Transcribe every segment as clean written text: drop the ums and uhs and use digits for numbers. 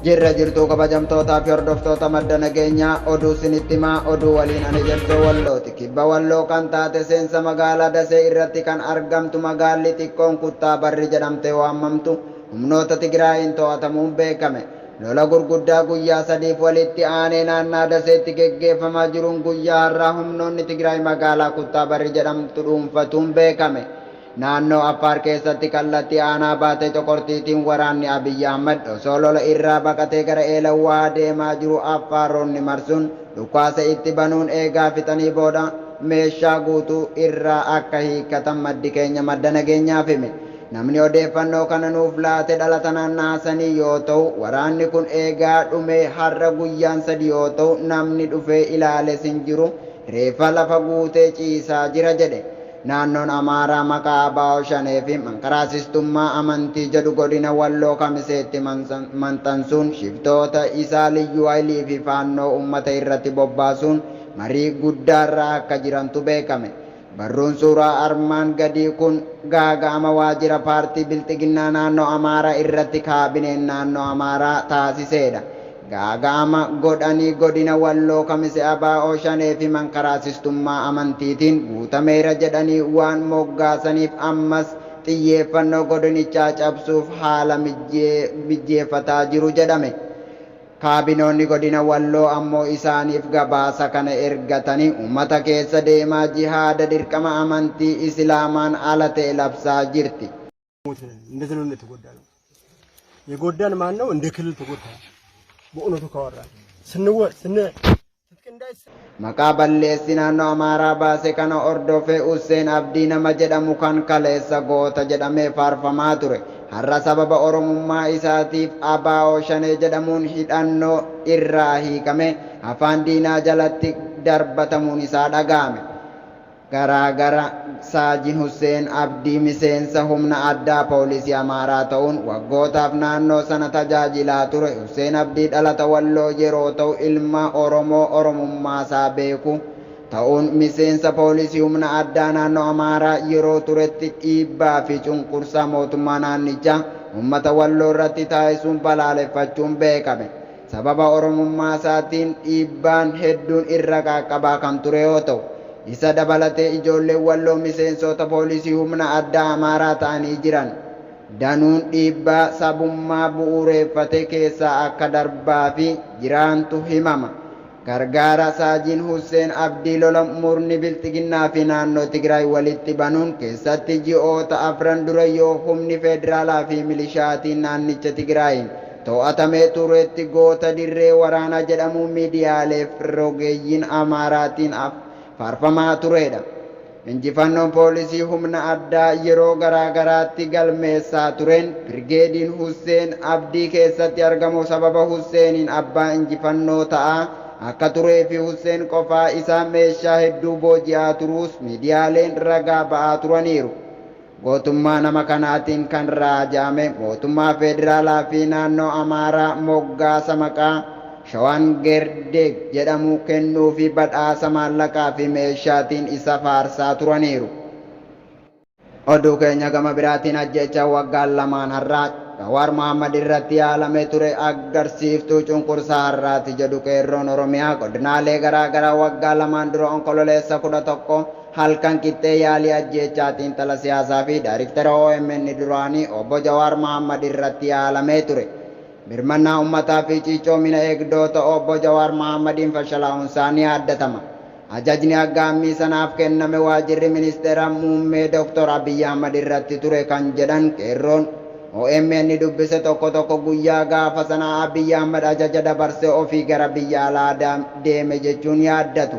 Jirra jirtuu kabajamtootaa fi hordoftoota madda nageenyaa oduu isinitti himaa oduu waliin ani Jalchoo Wallooti. Kibba Walloo kan taate seensa magaalaa Dasee irratti kan argamtu magaalli xiqqoon Kuttaa Barri jedhamtee waamamtu humnoota Tigraayiin to'atamuun beekame. Lola gurguddaa guyyaa sadiif walitti aanee naannaa Daseetti geggeeffamaa jiruun guyyaa har'aa humnoonni Tigraay magaalaa Kuttaa Barri jedhamtu dhuunfatuun beekame. Naannoo Affaar keessatti kallattii aanaa baatee Coqortiitiin waraanni Abiyyi Ahmad osoo lola irraa baqatee gara Eelawwaa deemaa jiru Affaaronni marsuun dhukaasa itti banuun eegaa fixanii booda meeshaa guutuu irraa akka hiikkatan maddi keenya madda nageenyaaf hime. Namni odeeffannoo kana nuuf laate dhalata naannaa sanii yoo ta'u waraanni kun eegaa dhumee har'a guyyaan sadi yoo ta'u namni dhufee ilaales hin jiru reeffa lafa guutee ciisaa jira jedhe. Naannoon Amaaraa maqaa Abaa'oo Shanee fi manqaraasistummaa amantii jedhu godina Walloo Kamiseetti maxxansuun shiftoota isaa Liyyuu Haayilii fi faannoo uummata irratti bobbaasuun marii guddaarra akka jirantu beekame. Barruun suuraa armaan gadii kun gaaga'ama waajjira paartii Bilxiginnaa naannoo Amaaraa irratti kaabineen naannoo Amaaraa taasisedha. Gaaga'ama godhanii godina Walloo Kamise Abaa'oo Shanee fi manqaraasistummaa amantiitiin guutameera jedhanii waan moggaasaniif ammas xiyyeeffannoo godinichaa cabsuuf haala mijeeffataa jiru jedhame. Kaabinoonni godina Walloo ammoo isaaniif gabaasa kana ergatanii uummata keessa deemaa jihaada dirqama amantii Islaamaan ala ta'e labsaa jirti. የጎዳን ማን ነው? እንደ ክልል ተጎድተናል። በእውነቱ ካወራ Maqaa balleessi naannoo Amaaraa baase kana ordofee Hussein Abdii nama jedhamu kan kaleessa goota jedhamee faarfamaa ture. Har'a sababa oromummaa isaatiif Abaa'oo Shanee jedhamuun hidhannoo irraa hiikame afaan diinaa jalatti darbatamuun isaa dhaga'ame. Garaagara Saajin Hussein Abdii miseensa humna addaa poolisii Amaaraa ta'uun waggootaaf naannoo sana tajaajilaa ture. Hussein Abdii dhalata Walloo yeroo ta'u ilma Oromoo oromummaasaa beeku ta'uun miseensa poolisii humna addaa naannoo Amaaraa yeroo turetti dhiibbaa fi cunqursaa mootummaa naannichaa uummata Walloo irratti taasisuun balaaleffachuun beekame. Sababa oromummaasaatiin dhiibbaan hedduun irra qaqqabaa kan ture yoo ta'u isa dabalatee ijoolleen Walloo miseensota poolisii humna addaa Amaaraa ta'anii jiran danuun dhiibbaa sabummaa bu'uureffate keessaa akka darbaa fi jiraantu himama. Gargaara Saajin Hussein Abdii lola murni Bilxiginnaa fi naannoo Tigraay walitti banuun keessatti ji'oota afran dura yoo humni federaalaa fi milishaatiin naannicha Tigraayin to'atamee turetti goota dirree waraanaa jedhamu miidiyaalee fi rogeeyyiin Amaaraatiin faarfamaa turedha. Injifannoon poolisii humna addaa yeroo garaagaraatti galmeessaa tureen Birgeediin Hussein Abdii keessatti argamu sababa Husseiniin abbaa injifannoo ta'aa akka turee fi Hussein qofaa isaa meeshaa hedduu booji'aa turuus miidiyaaleen ragaa ba'aa turaniiru. Gootummaa nama kanaatiin kan raajame mootummaa federaalaa fi naannoo Amaaraa moggaasa maqaa Shawaan Gerdeeg jedhamu kennuu fi badhaasa maallaqaa fi meeshaatiin isa faarsaa turaniiru. Oduu keenya gama biraatiin ajjeechaa waggaan lamaan har'aa Jawaar Mohammad irratti yaalamee ture agarsiiftuu cunqursaa har'aati jedhu qeerroon Oromiyaa godinaalee garaagaraa waggaa lamaan dura onkololeessa 11 halkan qixxee yaalii ajjeechaatiin tala siyaasaa fi daayirektara OMN duraanii obbo Jawaar Mohammad irratti yaalamee ture. Birmannaa uummataa fi ciicoomina eegdota obbo Jawaar Mohammadiin fashalaa'uun isaanii yaaddatama. Ajajni aggaammii sanaaf kenname waajjirri ministeera muummee Dr. Abiyyi Ahmad irratti ture kan jedhan qeerroon OMN dubbise tokko guyyaa gaafa sana Abiyyi Ahmad ajaja dabarse ofii gara biyya alaa deeme jechuun yaaddatu.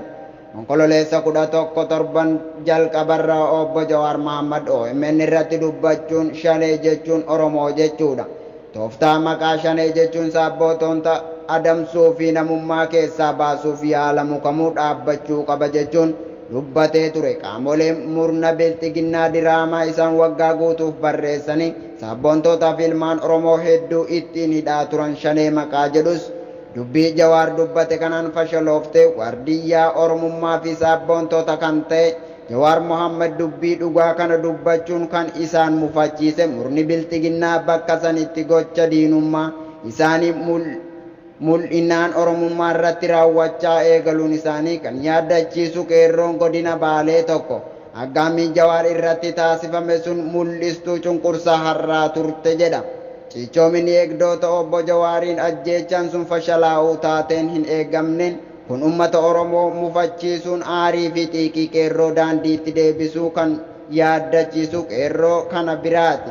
Onkololeessa 11 torban jalqabarraa obbo Jawaar Mohammad OMN irratti dubbachuun Shanee jechuun Oromoo jechuudha. Tooftaa maqaa Shanee jechuun sabboontota adamsuu fi namummaa keessaa baasuuf yaalamu kamuu dhaabbachuu qaba jechuun dubbatee ture. Qaamoleen murna Bilxiginnaa diraamaa isaan waggaa guutuuf barreessanii sabboontootaa fi ilmaan Oromoo hedduu ittiin hidhaa turan Shanee maqaa jedhus dubbii Jawaar dubbate kanaan fashalooftee wardiyyaa Oromummaa fi sabboontota kan ta'e Jawaar Mohammad dubbii dhugaa kana dubbachuun kan isaan mufachiise murni Bilxiginnaa bakka sanitti gocha diinummaa isaanii mul'inaan oromummaa irratti raawwachaa eegaluun isaanii kan yaadachiisu qeerroon godina Baalee tokko aggaammiin Jawaar irratti taasifame sun mul'istuu cunqursaa har'aa turte jedha. Cichoominni eegdota obbo Jawaariin ajjeechaan sun fashalaa'uu taateen hin eegamneen kun uummata Oromoo mufachiisuun aarii fi xiiqii qeerroo daandiitti deebisuu kan yaadachiisu qeerroo kana biraati.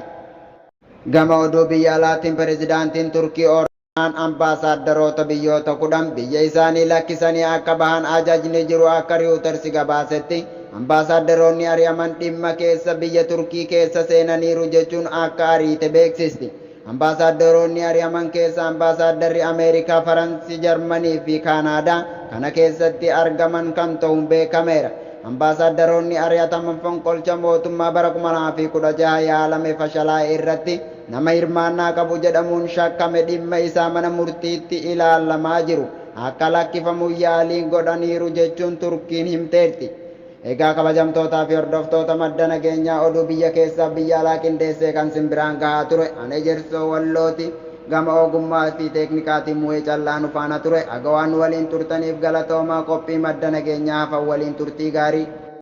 Gama oduu biyya alaatiin pirezidaantiin Turkii Ordogaan ambaasaadarota biyyoota 10 biyya isaanii lakkisanii akka bahan ajajni jiru akka Reuters gabaasetti ambaasaadaronni ari'aman dhimma keessa biyya Turkii keessa seenaniiru jechuun akka ariite beeksisti. Ambaasaadaronni ari'aman keessa ambaasaadarri Ameerikaa, Faransii, Jarmanii fi Kaanaadaa kana keessatti argaman kan ta'uun beekameera. Ambaasaadaronni ari'ataman fonqolcha mootummaa bara 2016 yaalame fashalaa'e irratti nama hirmaannaa qabu jedhamuun shakkame dhimma isaa mana murtiitti ilaalamaa jiru akka lakkifamu yaaliin godhaniiru jechuun Turkiin himteerti. Egaa kabajamtootaa fi hordoftoota madda nageenyaa oduu biyya keessaa biyya alaa qindeessee kan simbiraan gahaa ture ani Ejersoo Wallooti gama ogummaa fi teeknikaatiin mu'ee callaan faana ture. Agawaan waliin turtaniif galatoomaa qophii madda nageenyaa hafan waliin turtii gaarii.